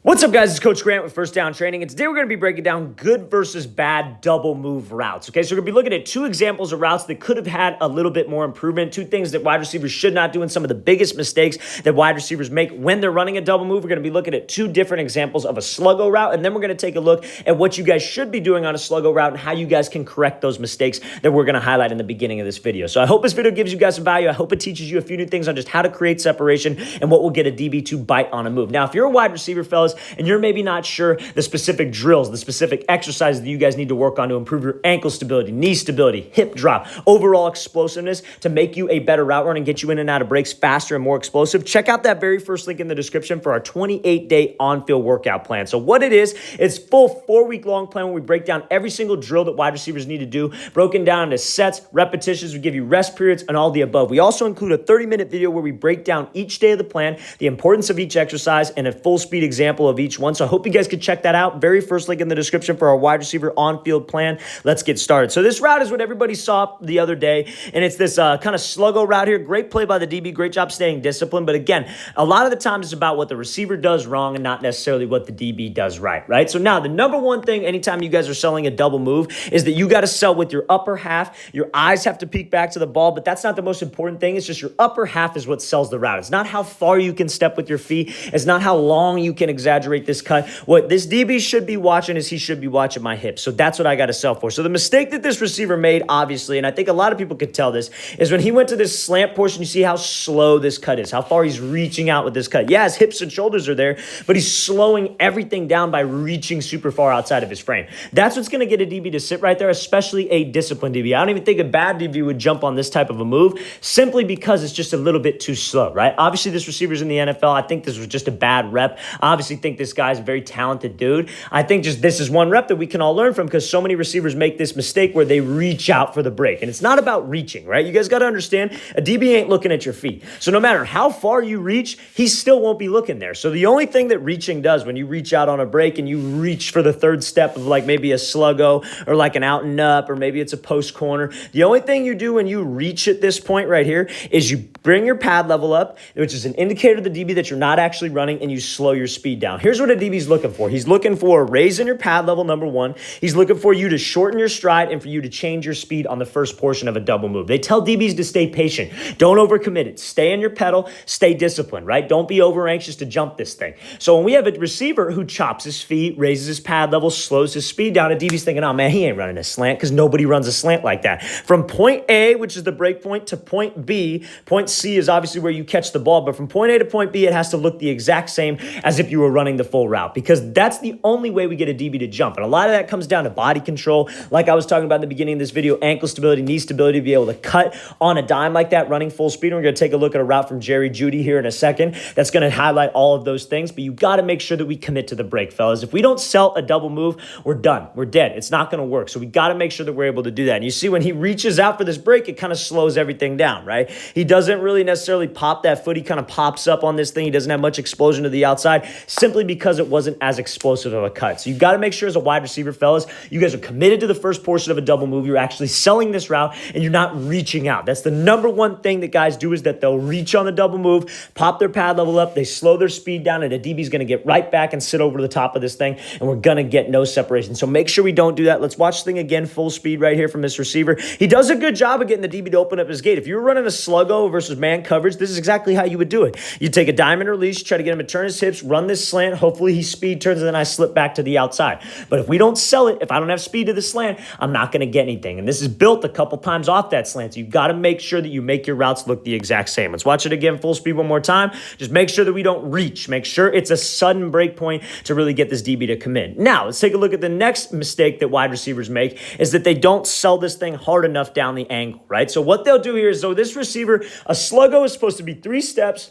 What's up, guys? It's Coach Grant with First Down Training, and today we're going to be breaking down good versus bad double move routes. Okay, so we're going to be looking at two examples of routes that could have had a little bit more improvement, two things that wide receivers should not do, and some of the biggest mistakes that wide receivers make when they're running a double move. We're going to be looking at two different examples of a sluggo route, and then we're going to take a look at what you guys should be doing on a sluggo route and how you guys can correct those mistakes that we're going to highlight in the beginning of this video. So I hope this video gives you guys some value. I hope it teaches you a few new things on just how to create separation and what will get a DB to bite on a move. Now, if you're a wide receiver, fellas, and you're maybe not sure the specific drills, the specific exercises that you guys need to work on to improve your ankle stability, knee stability, hip drop, overall explosiveness to make you a better route runner and get you in and out of breaks faster and more explosive, check out that very first link in the description for our 28-day on-field workout plan. So what it is, it's full 4-week-long plan where we break down every single drill that wide receivers need to do, broken down into sets, repetitions, we give you rest periods, and all the above. We also include a 30-minute video where we break down each day of the plan, the importance of each exercise, and a full-speed example of each one. So I hope you guys can check that out. Very first link in the description for our wide receiver on-field plan. Let's get started. So this route is what everybody saw the other day, and it's this kind of sluggo route here. Great play by the DB. Great job staying disciplined. But again, a lot of the times it's about what the receiver does wrong and not necessarily what the DB does right? So now the number one thing anytime you guys are selling a double move is that you got to sell with your upper half. Your eyes have to peek back to the ball, but that's not the most important thing. It's just your upper half is what sells the route. It's not how far you can step with your feet. It's not how long you can exaggerate this cut. What this DB should be watching is he should be watching my hips. So that's what I got to sell for. So the mistake that this receiver made, obviously, and I think a lot of people could tell this, is when he went to this slant portion, you see how slow this cut is, how far he's reaching out with this cut. Yeah, his hips and shoulders are there, but he's slowing everything down by reaching super far outside of his frame. That's what's going to get a DB to sit right there, especially a disciplined DB. I don't even think a bad DB would jump on this type of a move simply because it's just a little bit too slow, right? Obviously, this receiver's in the NFL. I think this was just a bad rep. I obviously think this guy's a very talented dude. I think just this is one rep that we can all learn from because so many receivers make this mistake where they reach out for the break. And it's not about reaching, right? You guys got to understand a DB ain't looking at your feet. So no matter how far you reach, he still won't be looking there. So the only thing that reaching does when you reach out on a break and you reach for the third step of like maybe a sluggo or like an out and up or maybe it's a post corner, the only thing you do when you reach at this point right here is you bring your pad level up, which is an indicator to the DB that you're not actually running, and you slow your speed down. Here's what a DB's looking for. He's looking for a raise in your pad level, number one. He's looking for you to shorten your stride and for you to change your speed on the first portion of a double move. They tell DBs to stay patient. Don't overcommit it. Stay in your pedal. Stay disciplined, right? Don't be over anxious to jump this thing. So when we have a receiver who chops his feet, raises his pad level, slows his speed down, a DB's thinking, oh man, he ain't running a slant because nobody runs a slant like that. From point A, which is the break point, to point B, point C is obviously where you catch the ball, but from point A to point B, it has to look the exact same as if you were running the full route because that's the only way we get a DB to jump. And a lot of that comes down to body control. Like I was talking about in the beginning of this video, ankle stability, knee stability, to be able to cut on a dime like that, running full speed. And we're going to take a look at a route from Jerry Jeudy here in a second. That's going to highlight all of those things, but you got to make sure that we commit to the break, fellas. If we don't sell a double move, we're done. We're dead. It's not going to work. So we got to make sure that we're able to do that. And you see when he reaches out for this break, it kind of slows everything down, right? He doesn't really necessarily pop that foot. He kind of pops up on this thing. He doesn't have much explosion to the outside simply because it wasn't as explosive of a cut. So you got to make sure as a wide receiver, fellas, you guys are committed to the first portion of a double move. You're actually selling this route and you're not reaching out. That's the number one thing that guys do is that they'll reach on the double move, pop their pad level up, they slow their speed down, and a DB is going to get right back and sit over the top of this thing, and we're going to get no separation. So make sure we don't do that. Let's watch the thing again, full speed right here from this receiver. He does a good job of getting the DB to open up his gate. If you were running a sluggo versus man coverage, this is exactly how you would do it. You take a diamond release, try to get him to turn his hips, run this slant, hopefully he speed turns, and then I slip back to the outside. But if we don't sell it, if I don't have speed to the slant, I'm not going to get anything. And this is built a couple times off that slant. So you've got to make sure that you make your routes look the exact same. Let's watch it again, full speed one more time. Just make sure that we don't reach. Make sure it's a sudden break point to really get this DB to commit. Now, let's take a look at the next mistake that wide receivers make is that they don't sell this thing hard enough down the angle, right? So what they'll do here is, so this receiver, a sluggo is supposed to be three steps,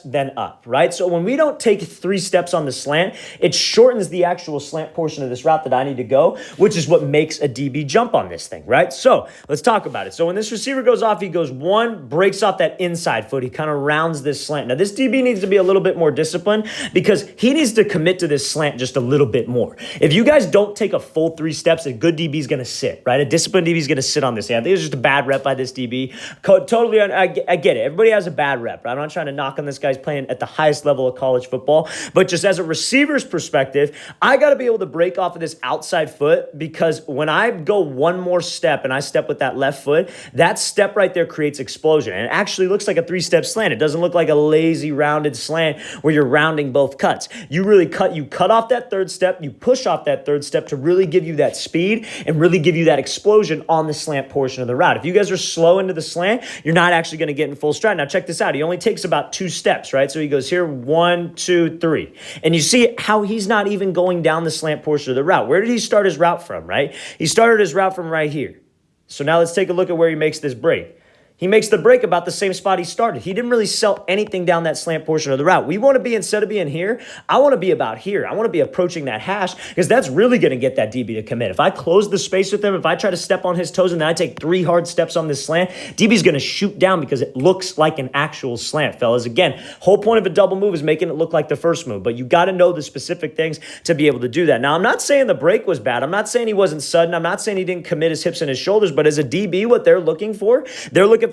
then up, right? So when we don't take 3 steps on the slant, it shortens the actual slant portion of this route that I need to go, which is what makes a DB jump on this thing, right? So let's talk about it. So when this receiver goes off, he goes one, breaks off that inside foot. He kind of rounds this slant. Now this DB needs to be a little bit more disciplined because he needs to commit to this slant just a little bit more. If you guys don't take a full 3 steps, a good DB is going to sit, right? A disciplined DB is going to sit on this. Yeah, I think it was just a bad rep by this DB. I get it. Everybody has a bad rep. Right? I'm not trying to knock on this guy's playing at the highest level of college football, But just as a receiver's perspective, I got to be able to break off of this outside foot, because when I go one more step and I step with that left foot, that step right there creates explosion. And it actually looks like a 3-step slant. It doesn't look like a lazy rounded slant where you're rounding both cuts. You really cut off that third step, you push off that third step to really give you that speed and really give you that explosion on the slant portion of the route. If you guys are slow into the slant, you're not actually going to get in full stride. Now check this out. He only takes about 2 steps, right? So he goes here, 1, 2, 3. And you see how he's not even going down the slant portion of the route. Where did he start his route from, right? He started his route from right here. So now let's take a look at where he makes this break. He makes the break about the same spot he started. He didn't really sell anything down that slant portion of the route. We want to be, instead of being here, I want to be about here. I want to be approaching that hash, because that's really going to get that DB to commit. If I close the space with him, if I try to step on his toes and then I take 3 hard steps on this slant, DB's going to shoot down because it looks like an actual slant, fellas. Again, whole point of a double move is making it look like the first move, but you got to know the specific things to be able to do that. Now, I'm not saying the break was bad. I'm not saying he wasn't sudden. I'm not saying he didn't commit his hips and his shoulders, but as a DB, what they're looking for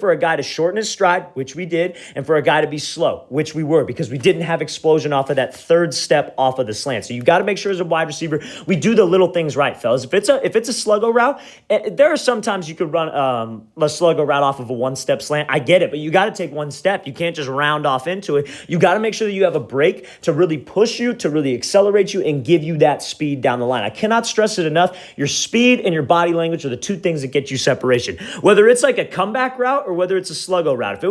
a guy to shorten his stride, which we did, and for a guy to be slow, which we were, because we didn't have explosion off of that third step off of the slant. So you got to make sure as a wide receiver, we do the little things right, fellas. If it's a sluggo route, there are sometimes you could run a sluggo route off of a 1-step slant. I get it, but you got to take 1 step. You can't just round off into it. You got to make sure that you have a break to really push you, to really accelerate you, and give you that speed down the line. I cannot stress it enough. Your speed and your body language are the 2 things that get you separation. Whether it's like a comeback route or whether it's a sluggo route.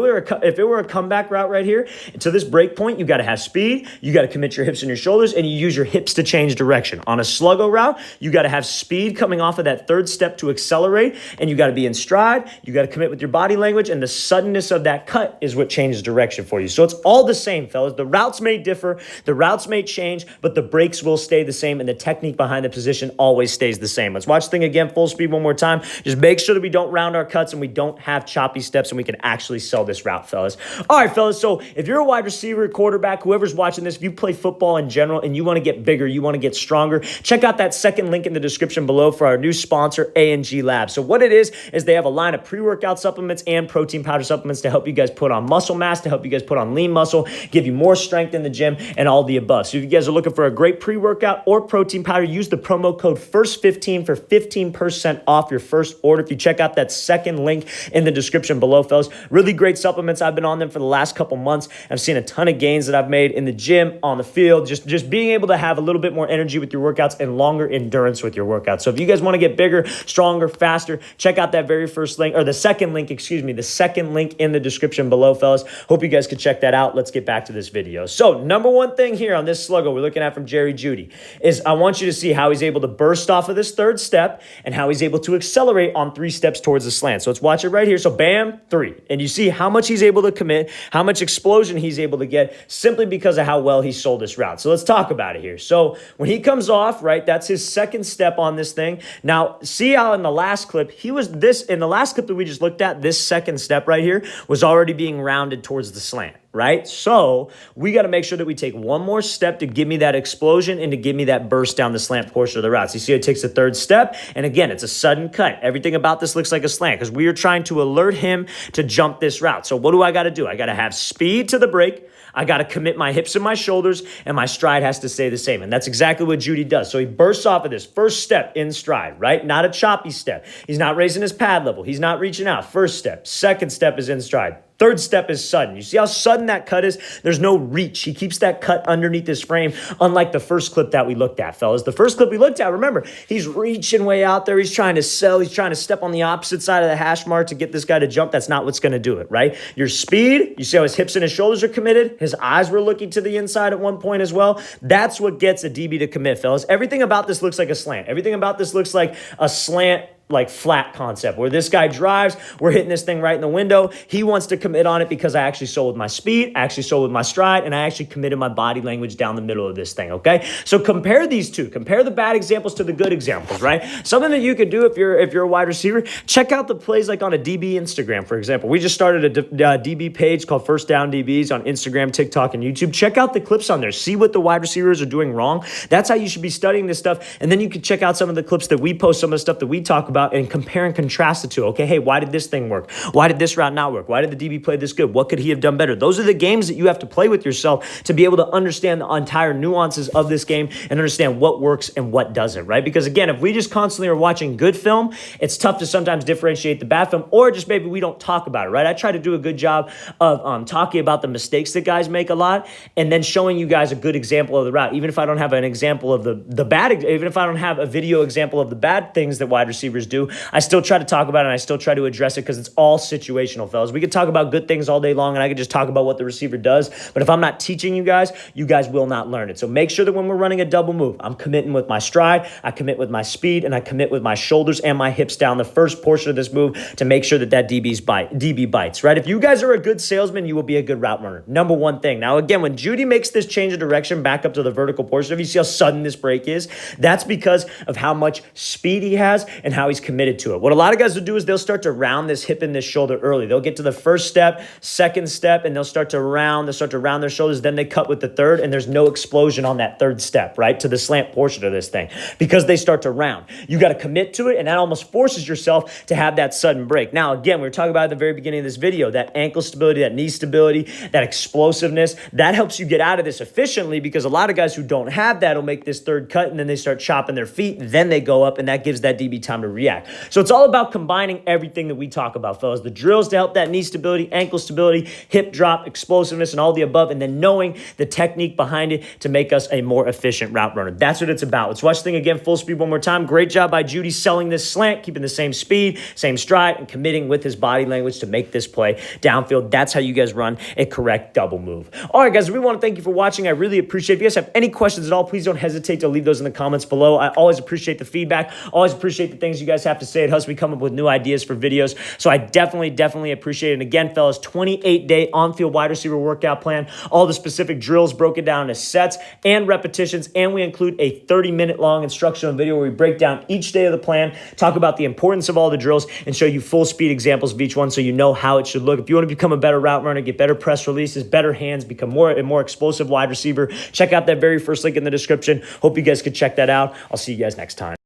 If it were a comeback route right here to this break point, you got to have speed, you got to commit your hips and your shoulders, and you use your hips to change direction. On a sluggo route, you got to have speed coming off of that third step to accelerate, and you got to be in stride, you got to commit with your body language, and the suddenness of that cut is what changes direction for you. So it's all the same, fellas. The routes may differ, the routes may change, but the breaks will stay the same, and the technique behind the position always stays the same. Let's watch the thing again, full speed one more time. Just make sure that we don't round our cuts and we don't have choppy steps, and we can actually sell this route, fellas. All right, fellas, so if you're a wide receiver, quarterback, whoever's watching this, if you play football in general and you want to get bigger, you want to get stronger, check out that second link in the description below for our new sponsor, A&G Labs. So what it is they have a line of pre-workout supplements and protein powder supplements to help you guys put on muscle mass, to help you guys put on lean muscle, give you more strength in the gym, and all the above. So if you guys are looking for a great pre-workout or protein powder, use the promo code FIRST15 for 15% off your first order. If you check out that second link in the description below, fellas, really great supplements. I've been on them for the last couple months. I've seen a ton of gains that I've made in the gym, on the field, just being able to have a little bit more energy with your workouts and longer endurance with your workouts. So if you guys want to get bigger, stronger, faster, check out that very first link, or the second link in the description below, fellas. Hope you guys could check that out. Let's get back to this video. So number one thing here on this sluggo we're looking at from Jerry Jeudy is I want you to see how he's able to burst off of this third step and how he's able to accelerate on 3 steps towards the slant. So let's watch it right here. So bam, 3. And you see how much he's able to commit, how much explosion he's able to get simply because of how well he sold this route. So let's talk about it here. So when he comes off, right, that's his second step on this thing. Now, see how in the last clip, in the last clip that we just looked at, this second step right here was already being rounded towards the slant, right? So we got to make sure that we take one more step to give me that explosion and to give me that burst down the slant portion of the route. So you see it takes the third step, and again, it's a sudden cut. Everything about this looks like a slant because we are trying to alert him to jump this route. So what do I got to do? I got to have speed to the break. I got to commit my hips and my shoulders, and my stride has to stay the same. And that's exactly what Jeudy does. So he bursts off of this first step in stride, right? Not a choppy step. He's not raising his pad level. He's not reaching out. First step. Second step is in stride. Third step is sudden. You see how sudden that cut is? There's no reach. He keeps that cut underneath his frame, unlike the first clip that we looked at, fellas. The first clip we looked at, remember, he's reaching way out there. He's trying to sell. He's trying to step on the opposite side of the hash mark to get this guy to jump. That's not what's going to do it, right? Your speed, you see how his hips and his shoulders are committed? His eyes were looking to the inside at one point as well. That's what gets a DB to commit, fellas. Everything about this looks like a slant. Everything about this looks like a slant, like flat concept where this guy drives, we're hitting this thing right in the window. He wants to commit on it because I actually sold with my speed, I actually sold with my stride, and I actually committed my body language down the middle of this thing, okay? So compare these two. Compare the bad examples to the good examples, right? Something that you could do if you're a wide receiver, check out the plays like on a DB Instagram, for example. We just started a DB page called First Down DBs on Instagram, TikTok, and YouTube. Check out the clips on there. See what the wide receivers are doing wrong. That's how you should be studying this stuff. And then you can check out some of the clips that we post, some of the stuff that we talk about about and compare and contrast the two. Okay, hey, why did this thing work? Why did this route not work? Why did the DB play this good? What could he have done better? Those are the games that you have to play with yourself to be able to understand the entire nuances of this game and understand what works and what doesn't, right? Because again, if we just constantly are watching good film, it's tough to sometimes differentiate the bad film, or just maybe we don't talk about it, right? I try to do a good job of talking about the mistakes that guys make a lot and then showing you guys a good example of the route. Even if I don't have an example of the bad, even if I don't have a video example of the bad things that wide receivers do, I still try to talk about it and I still try to address it because it's all situational, fellas. We could talk about good things all day long and I could just talk about what the receiver does, but if I'm not teaching you guys will not learn it. So make sure that when we're running a double move, I'm committing with my stride, I commit with my speed, and I commit with my shoulders and my hips down the first portion of this move to make sure that DB bites, right? If you guys are a good salesman, you will be a good route runner. Number one thing. Now, again, when Jeudy makes this change of direction back up to the vertical portion, if you see how sudden this break is, that's because of how much speed he has and how he's committed to it. What a lot of guys will do is they'll start to round this hip and this shoulder early. They'll get to the first step, second step, and they'll start to round their shoulders. Then they cut with the third, and there's no explosion on that third step, right, to the slant portion of this thing because they start to round. You got to commit to it, and that almost forces yourself to have that sudden break. Now, again, we were talking about at the very beginning of this video, that ankle stability, that knee stability, that explosiveness, that helps you get out of this efficiently because a lot of guys who don't have that will make this third cut, and then they start chopping their feet, then they go up, and that gives that DB time to react. So it's all about combining everything that we talk about, fellas. The drills to help that knee stability, ankle stability, hip drop, explosiveness, and all the above, and then knowing the technique behind it to make us a more efficient route runner. That's what it's about. Let's watch the thing again, full speed one more time. Great job by Jeudy selling this slant, keeping the same speed, same stride, and committing with his body language to make this play downfield. That's how you guys run a correct double move. All right, guys, we want to thank you for watching. I really appreciate it. If you guys have any questions at all, please don't hesitate to leave those in the comments below. I always appreciate the feedback. Always appreciate the things you guys have to say. It helps me come up with new ideas for videos. So I definitely appreciate it. And again, fellas, 28-day on-field wide receiver workout plan, all the specific drills broken down into sets and repetitions, and we include a 30-minute long instructional video where we break down each day of the plan, talk about the importance of all the drills, and show you full speed examples of each one so you know how it should look. If you want to become a better route runner, get better press releases, better hands, become a more explosive wide receiver, check out that very first link in the description. Hope you guys could check that out. I'll see you guys next time.